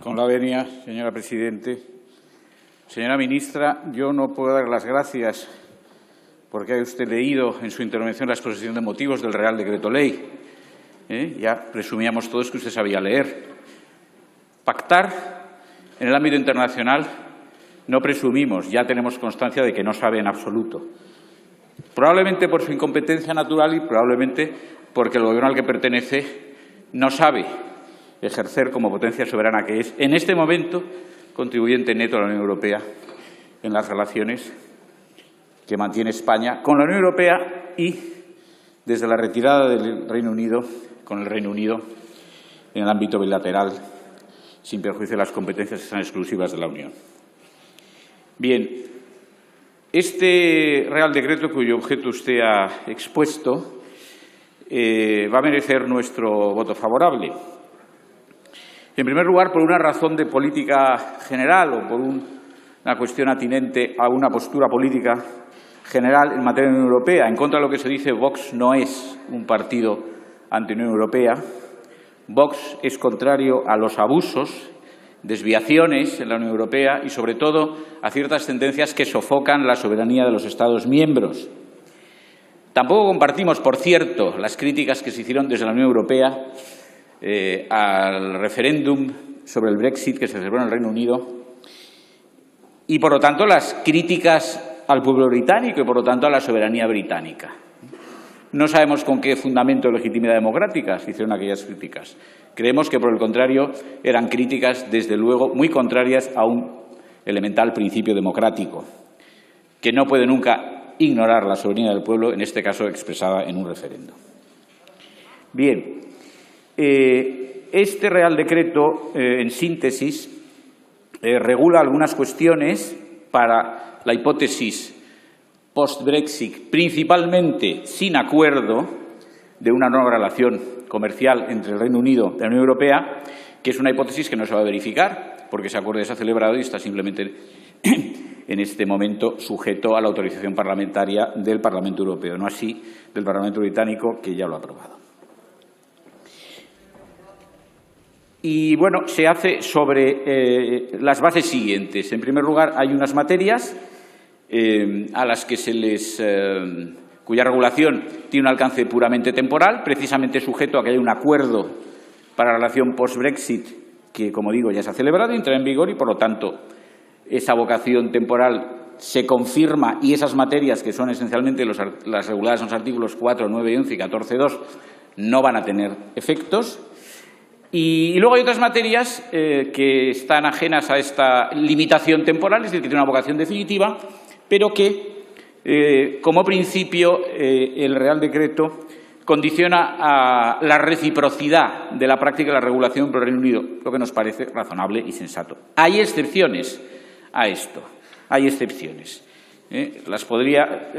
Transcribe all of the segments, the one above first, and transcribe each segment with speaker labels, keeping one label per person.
Speaker 1: Con la venia, señora Presidente. Señora Ministra, yo no puedo dar las gracias porque haya usted leído en su intervención la exposición de motivos del Real Decreto Ley. Ya presumíamos todos que usted sabía leer. Pactar en el ámbito internacional no presumimos, ya tenemos constancia de que no sabe en absoluto. Probablemente por su incompetencia natural y probablemente porque el Gobierno al que pertenece no sabe ejercer como potencia soberana que es, en este momento, contribuyente neto a la Unión Europea en las relaciones que mantiene España con la Unión Europea y, desde la retirada del Reino Unido, con el Reino Unido en el ámbito bilateral, sin perjuicio de las competencias que son exclusivas de la Unión. Bien, este Real Decreto, cuyo objeto usted ha expuesto, va a merecer nuestro voto favorable. En primer lugar, por una razón de política general o por una cuestión atinente a una postura política general en materia de Unión Europea. En contra de lo que se dice, Vox no es un partido anti-Unión Europea. Vox es contrario a los abusos, desviaciones en la Unión Europea y, sobre todo, a ciertas tendencias que sofocan la soberanía de los Estados miembros. Tampoco compartimos, por cierto, las críticas que se hicieron desde la Unión Europea al referéndum sobre el Brexit que se celebró en el Reino Unido y, por lo tanto, las críticas al pueblo británico y, por lo tanto, a la soberanía británica. No sabemos con qué fundamento de legitimidad democrática se hicieron aquellas críticas. Creemos que, por el contrario, eran críticas, desde luego, muy contrarias a un elemental principio democrático, que no puede nunca ignorar la soberanía del pueblo, en este caso expresada en un referéndum. Bien. Este Real Decreto, en síntesis, regula algunas cuestiones para la hipótesis post-Brexit, principalmente sin acuerdo de una nueva relación comercial entre el Reino Unido y la Unión Europea, que es una hipótesis que no se va a verificar, porque ese acuerdo ya se ha celebrado y está simplemente en este momento sujeto a la autorización parlamentaria del Parlamento Europeo, no así del Parlamento británico, que ya lo ha aprobado. Y, bueno, se hace sobre las bases siguientes. En primer lugar, hay unas materias a las que cuya regulación tiene un alcance puramente temporal, precisamente sujeto a que haya un acuerdo para la relación post-Brexit que, como digo, ya se ha celebrado y entra en vigor y, por lo tanto, esa vocación temporal se confirma y esas materias, que son esencialmente las reguladas en los artículos 4, 9, 11 y 14.2, no van a tener efectos. Y luego hay otras materias que están ajenas a esta limitación temporal, es decir, que tienen una vocación definitiva, pero que, como principio, el Real Decreto condiciona a la reciprocidad de la práctica de la regulación por el Reino Unido, lo que nos parece razonable y sensato. Hay excepciones a esto, hay excepciones. Las podría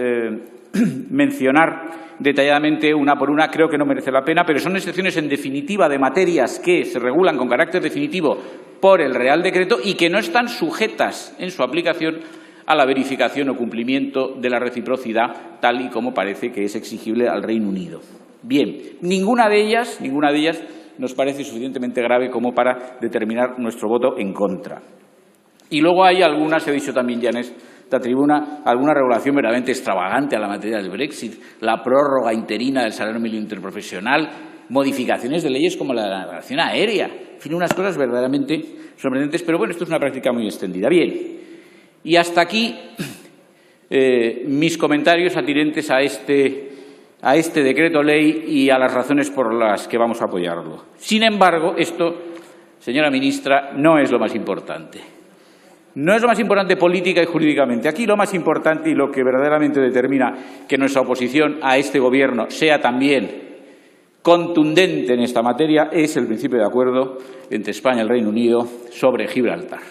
Speaker 1: mencionar detalladamente una por una, creo que no merece la pena, pero son excepciones en definitiva de materias que se regulan con carácter definitivo por el Real Decreto y que no están sujetas en su aplicación a la verificación o cumplimiento de la reciprocidad tal y como parece que es exigible al Reino Unido. Bien, ninguna de ellas nos parece suficientemente grave como para determinar nuestro voto en contra. Y luego hay algunas, he dicho también ya en esta tribuna, alguna regulación verdaderamente extravagante a la materia del Brexit, la prórroga interina del salario mínimo interprofesional, modificaciones de leyes como la de la navegación aérea, en fin, unas cosas verdaderamente sorprendentes, pero bueno, esto es una práctica muy extendida. Bien, y hasta aquí mis comentarios atinentes a este decreto ley y a las razones por las que vamos a apoyarlo. Sin embargo, esto, señora ministra, no es lo más importante. No es lo más importante política y jurídicamente. Aquí lo más importante y lo que verdaderamente determina que nuestra oposición a este Gobierno sea también contundente en esta materia es el principio de acuerdo entre España y el Reino Unido sobre Gibraltar.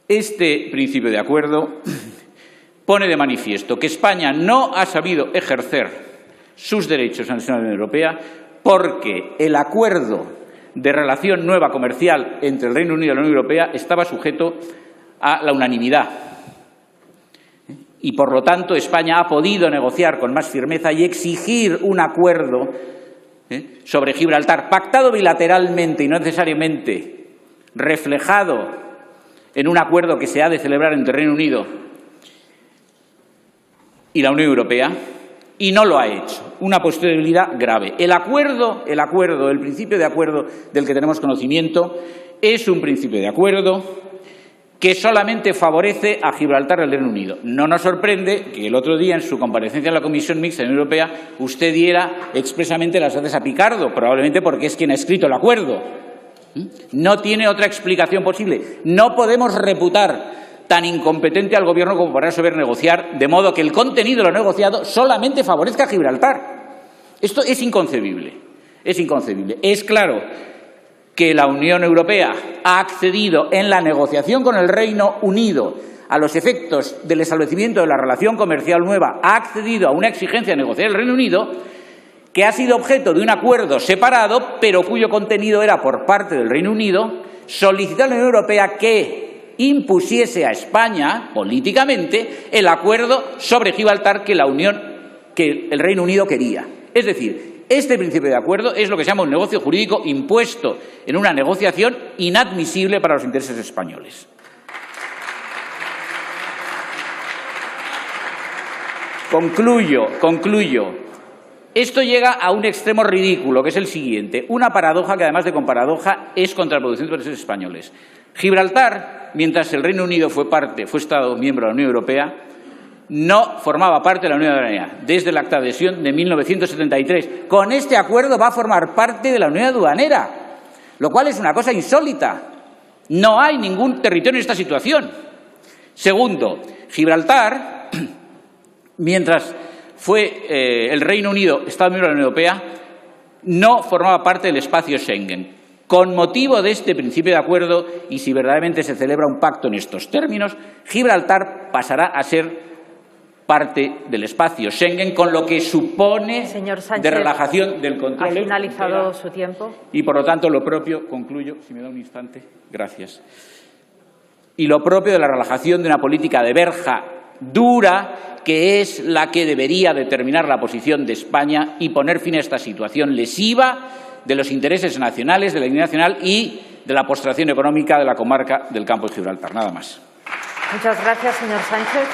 Speaker 1: Este principio de acuerdo pone de manifiesto que España no ha sabido ejercer sus derechos en la Unión Europea porque el acuerdo de relación nueva comercial entre el Reino Unido y la Unión Europea estaba sujeto a la unanimidad. Y, por lo tanto, España ha podido negociar con más firmeza y exigir un acuerdo sobre Gibraltar, pactado bilateralmente y no necesariamente reflejado en un acuerdo que se ha de celebrar entre el Reino Unido y la Unión Europea, y no lo ha hecho. Una posibilidad grave. El principio de acuerdo del que tenemos conocimiento es un principio de acuerdo que solamente favorece a Gibraltar y al Reino Unido. No nos sorprende que el otro día, en su comparecencia en la Comisión Mixta de la Unión Europea, usted diera expresamente las gracias a Picardo, probablemente porque es quien ha escrito el acuerdo. No tiene otra explicación posible. No podemos reputar tan incompetente al Gobierno como para saber negociar, de modo que el contenido de lo negociado solamente favorezca a Gibraltar. Esto es inconcebible. Es inconcebible. Es claro que la Unión Europea ha accedido en la negociación con el Reino Unido a los efectos del establecimiento de la relación comercial nueva, ha accedido a una exigencia de negociar el Reino Unido que ha sido objeto de un acuerdo separado, pero cuyo contenido era, por parte del Reino Unido, solicitar a la Unión Europea que impusiese a España, políticamente, el acuerdo sobre Gibraltar que el Reino Unido quería. Es decir, este principio de acuerdo es lo que se llama un negocio jurídico impuesto en una negociación inadmisible para los intereses españoles. Concluyo. Esto llega a un extremo ridículo, que es el siguiente. Una paradoja que, además de con paradoja, es contraproducente para los intereses españoles. Gibraltar, mientras el Reino Unido fue Estado miembro de la Unión Europea, no formaba parte de la Unión Aduanera desde el Acta de Adhesión de 1973. Con este acuerdo va a formar parte de la Unión Aduanera, lo cual es una cosa insólita. No hay ningún territorio en esta situación. Segundo, Gibraltar, mientras fue el Reino Unido Estado miembro de la Unión Europea, no formaba parte del espacio Schengen. Con motivo de este principio de acuerdo, y si verdaderamente se celebra un pacto en estos términos, Gibraltar pasará a ser parte del espacio Schengen, con lo que supone
Speaker 2: Señor Sánchez,
Speaker 1: de relajación del control.
Speaker 2: ¿ha finalizado su tiempo?
Speaker 1: Y, por lo tanto, lo propio, concluyo, si me da un instante, gracias, y lo propio de la relajación de una política de verja dura, que es la que debería determinar la posición de España y poner fin a esta situación lesiva de los intereses nacionales, de la unidad nacional y de la postración económica de la comarca del Campo de Gibraltar. Nada más.
Speaker 2: Muchas gracias, señor Sánchez.